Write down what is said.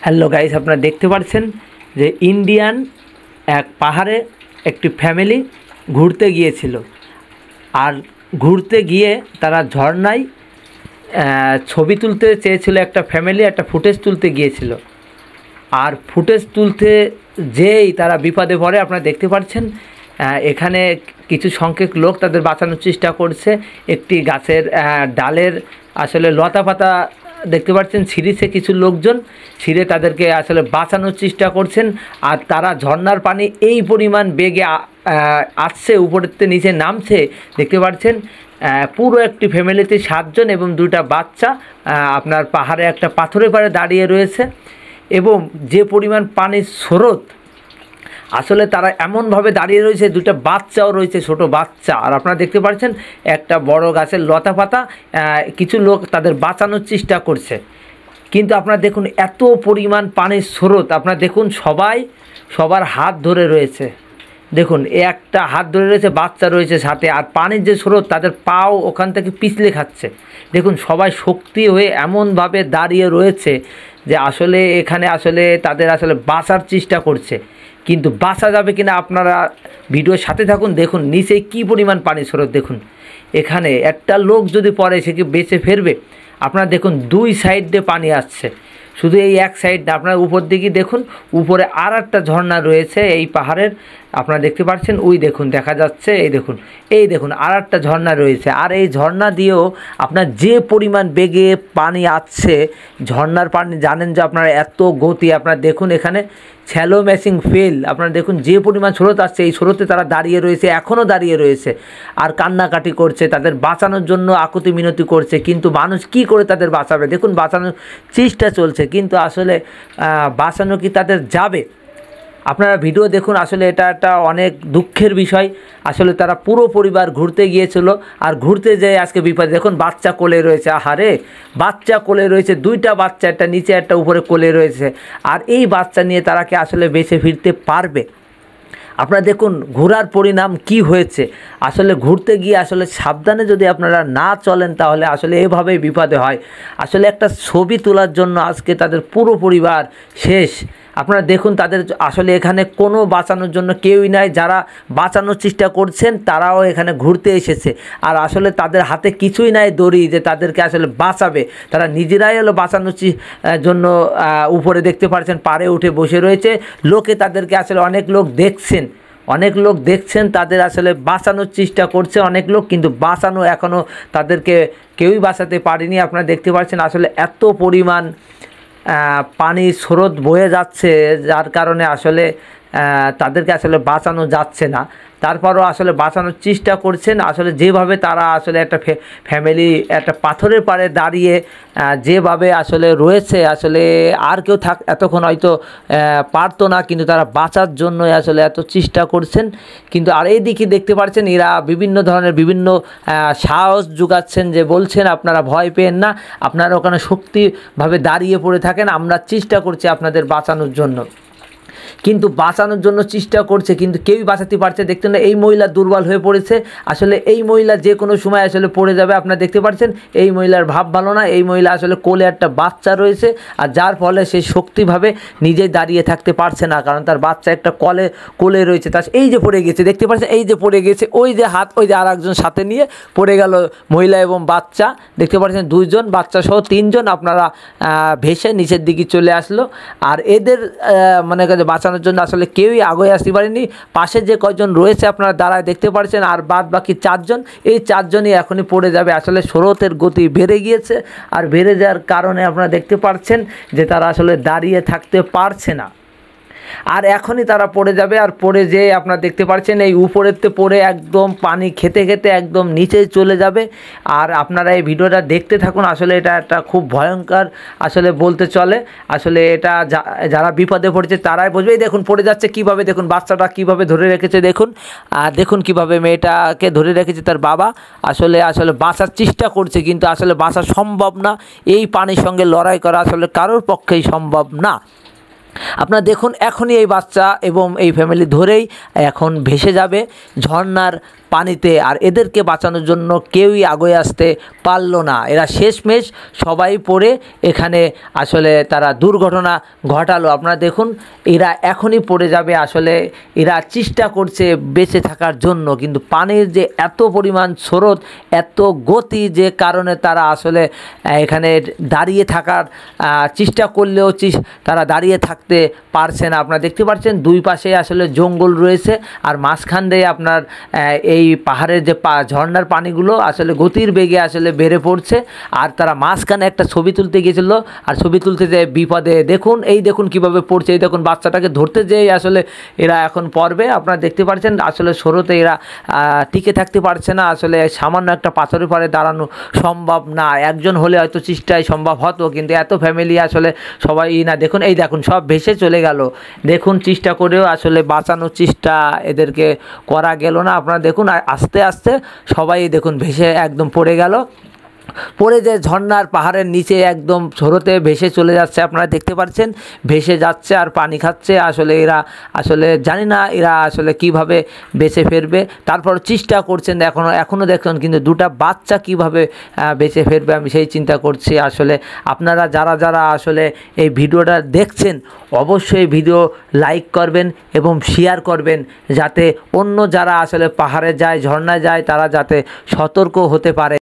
Hello guys, আপনারা দেখতে পাচ্ছেন যে ইন্ডিয়ান এক পাহাড়ে একটি ফ্যামিলি ঘুরতে গিয়েছিল। আর ঘুরতে গিয়ে তারা ঝর্ণায় ছবি তুলতে চেয়েছিল। একটা ফ্যামিলি একটা ফুটেজ তুলতে গিয়েছিল। আর ফুটেজ তুলতে যেই তারা বিপদে পড়ে। আপনারা দেখতে পাচ্ছেন এখানে কিছু সংখ্যক লোক তাদের বাঁচানোর চেষ্টা করছে। একটি গাছের ডালের আসলে লতা পাতা দেখতে পাচ্ছেন ছিঁড়েছে কিছু লোকজন, ছিঁড়ে তাদেরকে আসলে বাঁচানোর চেষ্টা করছেন। আর তারা ঝর্ণার পানি এই পরিমাণ বেগে আসছে, উপরেতে নিচে নামছে। দেখতে পাচ্ছেন পুরো একটি ফ্যামিলিতে 7 জন এবং 2টা বাচ্চা আপনার পাহাড়ে একটা পাথরের পাড়ে দাঁড়িয়ে রয়েছে। এবং যে পরিমাণ পানির স্রোত, আসলে তারা এমনভাবে দাঁড়িয়ে রয়েছে, 2টা বাচ্চাও রয়েছে, ছোট বাচ্চা। আর আপনারা দেখতে পাচ্ছেন একটা বড় গাছের লতা পাতা, কিছু লোক তাদের বাঁচানোর চেষ্টা করছে। কিন্তু আপনারা দেখুন এত পরিমাণ পানির স্রোত, আপনারা দেখুন সবার হাত ধরে রয়েছে। দেখুন একটা হাত ধরে রয়েছে, বাচ্চা রয়েছে সাথে। আর পানির যে স্রোত, তাদের পাও ওখান থেকে পিছলে খাচ্ছে। দেখুন সবাই শক্তি হয়ে এমনভাবে দাঁড়িয়ে রয়েছে যে আসলে এখানে আসলে তাদের আসলে বাঁচার চেষ্টা করছে। কিন্তু বাঁচা যাবে কিনা আপনারা ভিডিওর সাথে থাকুন। দেখুন নিচে কি পরিমাণ পানি স্রোত। দেখুন এখানে একটা লোক যদি পড়ে, সে কি বেঁচে ফিরবে? আপনারা দেখুন 2 সাইড দিয়ে পানি আসছে, শুধু এই এক সাইড না। আপনার উপর দিকে দেখুন, উপরে আর একটা ঝর্ণা রয়েছে এই পাহাড়ের। আপনারা দেখতে পাচ্ছেন, ওই দেখুন দেখা যাচ্ছে, এই দেখুন আর একটা ঝর্ণা রয়েছে। আর এই ঝর্ণা দিয়েও আপনার যে পরিমাণ বেগে পানি আসছে, ঝর্ণার পানি জানেন যে আপনারা এত গতি। আপনারা দেখুন এখানে শ্যালো মেশিং ফেল। আপনারা দেখুন যে পরিমাণ স্রোত আসছে, এই স্রোতে তারা দাঁড়িয়ে রয়েছে, এখনও দাঁড়িয়ে রয়েছে। আর কান্নাকাটি করছে, তাদের বাঁচানোর জন্য আকুতি মিনতি করছে। কিন্তু মানুষ কি করে তাদের বাঁচাবে? দেখুন বাঁচানোর চেষ্টা চলছে, কিন্তু আসলে বাঁচানো কি তাদের যাবে? আপনারা ভিডিও দেখুন। আসলে এটা একটা অনেক দুঃখের বিষয়। আসলে তারা পুরো পরিবার ঘুরতে গিয়েছিল, আর ঘুরতে যেয়ে আজকে বিপদ। দেখুন বাচ্চা কোলে রয়েছে, আহারে বাচ্চা কোলে রয়েছে, 2টা বাচ্চা, একটা নিচে একটা উপরে কোলে রয়েছে। আর এই বাচ্চা নিয়ে তারা কি আসলে বেঁচে ফিরতে পারবে? আপনারা দেখুন ঘোরার পরিণাম কি হয়েছে। আসলে ঘুরতে গিয়ে আসলে সাবধানে যদি আপনারা না চলেন, তাহলে আসলে এভাবেই বিপদে হয়। আসলে একটা ছবি তোলার জন্য আজকে তাদের পুরো পরিবার শেষ। আপনারা দেখুন তাদের আসলে এখানে কোনো বাঁচানোর জন্য কেউই নাই। যারা বাঁচানোর চেষ্টা করছেন তারাও এখানে ঘুরতে এসেছে। আর আসলে তাদের হাতে কিছুই নাই দড়ি যে তাদেরকে আসলে বাঁচাবে। তারা নিজেরাই হলো বাঁচানোর জন্য উপরে দেখতে পাচ্ছেন পাড়ে উঠে বসে রয়েছে। লোকে তাদেরকে আসলে অনেক লোক দেখছেন, তাদের আসলে বাঁচানোর চেষ্টা করছে অনেক লোক, কিন্তু বাঁচানো এখনও তাদেরকে কেউই বাঁচাতে পারেনি। আপনারা দেখতে পাচ্ছেন আসলে এত পরিমাণ পানির স্রোত বয়ে যাচ্ছে, যার কারণে আসলে তাদেরকে আসলে বাঁচানো যাচ্ছে না। তারপরও আসলে বাঁচানোর চেষ্টা করছেন। আসলে যেভাবে তারা আসলে একটা ফ্যামিলি একটা পাথরের পাড়ে দাঁড়িয়ে যেভাবে আসলে রয়েছে, আসলে আর কেউ এতক্ষণ হয়তো পারতো না, কিন্তু তারা বাঁচার জন্য আসলে এত চেষ্টা করছেন। কিন্তু আর এই দিকে দেখতে পাচ্ছেন এরা বিভিন্ন ধরনের সাহস যোগাচ্ছেন, যে বলছেন আপনারা ভয় পেয়েন না, আপনারা ওখানে শক্তিভাবে দাঁড়িয়ে পড়ে থাকেন, আমরা চেষ্টা করছি আপনাদের বাঁচানোর জন্য। কিন্তু বাঁচানোর জন্য চেষ্টা করছে, কিন্তু কেউই বাঁচাতে পারছে। দেখতে না এই মহিলা দুর্বল হয়ে পড়েছে। আসলে এই মহিলা যে কোনো সময় আসলে পড়ে যাবে। আপনারা দেখতে পাচ্ছেন এই মহিলার ভাব ভালো না। এই মহিলা আসলে কোলে একটা বাচ্চা রয়েছে, আর যার ফলে সে শক্তিভাবে নিজেই দাঁড়িয়ে থাকতে পারছে না, কারণ তার বাচ্চা একটা কোলে রয়েছে। তার এই যে পড়ে গেছে, দেখতে পাচ্ছেন এই যে পড়ে গেছে, ওই যে হাত, ওই যে আর একজন সাথে নিয়ে পড়ে গেল মহিলা এবং বাচ্চা। দেখতে পাচ্ছেন 2 জন বাচ্চা সহ 3 জন আপনারা ভেসে নিচের দিকে চলে আসলো। আর এদের মানে বাঁচানোর জন্য আসলে কেউই আগে আসতে পারেনি। পাশে যে কয়জন রয়েছে আপনারা দাঁড়ায় দেখতে পাচ্ছেন, আর বাদ বাকি 4 জন, এই 4 জনই এখনই পড়ে যাবে। আসলে স্রোতের গতি বেড়ে গিয়েছে, আর বেড়ে যাওয়ার কারণে আপনারা দেখতে পাচ্ছেন যে তারা আসলে দাঁড়িয়ে থাকতে পারছে না। আর এখনই তারা পড়ে যাবে। আর পড়ে যেয়ে আপনারা দেখতে পাচ্ছেন এই উপরেতে পড়ে একদম পানি খেতে খেতে একদম নিচে চলে যাবে। আর আপনারা এই ভিডিওটা দেখতে থাকুন। আসলে এটা একটা খুব ভয়ঙ্কর আসলে বলতে চলে। আসলে এটা যারা বিপদে পড়েছে তারাই বুঝবে। এই দেখুন পড়ে যাচ্ছে কীভাবে, দেখুন বাচ্চাটা কীভাবে ধরে রেখেছে, দেখুন। আর দেখুন কীভাবে মেয়েটাকে ধরে রেখেছে তার বাবা। আসলে বাঁচার চেষ্টা করছে, কিন্তু আসলে বাঁচা সম্ভব না। এই পানির সঙ্গে লড়াই করা আসলে কারোর পক্ষেই সম্ভব না। আপনারা দেখুন এখনই এই বাচ্চা এবং এই ফ্যামিলি ধরেই এখন ভেসে যাবে ঝর্ণার পানিতে, আর এদেরকে বাঁচানোর জন্য কেউই আগে আসতে পারলো না। এরা শেষমেশ সবাই পড়ে এখানে আসলে তারা দুর্ঘটনা ঘটালো। আপনারা দেখুন এরা এখনই পড়ে যাবে, আসলে এরা চেষ্টা করছে বেঁচে থাকার জন্য, কিন্তু পানির যে এত পরিমাণ স্রোত, এত গতি, যে কারণে তারা আসলে এখানে দাঁড়িয়ে থাকার চেষ্টা করলেও তারা দাঁড়িয়ে থাকতে পারছে না। আপনারা দেখতে পাচ্ছেন দুই পাশে আসলে জঙ্গল রয়েছে, আর মাঝখান দিয়ে আপনার এই পাহাড়ের যে ঝর্ণার পানিগুলো আসলে গতির বেগে আসলে বেড়ে পড়ছে, আর তারা মাঝখানে একটা ছবি তুলতে গিয়েছিল, আর ছবি তুলতে যেয়ে বিপদে দেখুন কীভাবে পড়ছে। এই দেখুন বাচ্চাটাকে ধরতে যেয়ে আসলে এরা এখন পড়বে। আপনারা দেখতে পাচ্ছেন আসলে স্রোতে এরা টিকে থাকতে পারছে না, আসলে সামান্য একটা পাথরের পাড়ে দাঁড়ানো সম্ভব না। একজন হলে হয়তো চেষ্টায় সম্ভব হতো, কিন্তু এত ফ্যামিলি আসলে সবাই না। দেখুন সব ভেসে চলে গেল। দেখুন চেষ্টা করেও আসলে বাঁচানোর চেষ্টা এদেরকে করা গেল না। আপনারা দেখুন আস্তে আস্তে সবাই দেখুন ভেসে একদম পড়ে গেল, পড়ে যে ঝর্ণার পাহাড়ের নিচে একদম স্রোতে ভেসে চলে যাচ্ছে। আপনারা দেখতে পাচ্ছেন ভেসে যাচ্ছে আর পানি খাচ্ছে। আসলে এরা আসলে জানি না এরা আসলে কিভাবে বেঁচে ফিরবে, তারপর চেষ্টা করছেন এখনও দেখুন, কিন্তু দুটা বাচ্চা কিভাবে বেঁচে ফিরবে আমি সেই চিন্তা করছি। আসলে আপনারা যারা আসলে এই ভিডিওটা দেখছেন অবশ্যই ভিডিও লাইক করবেন এবং শেয়ার করবেন, যাতে অন্য যারা আসলে পাহাড়ে যায়, ঝর্ণায় যায়, তারা যাতে সতর্ক হতে পারে।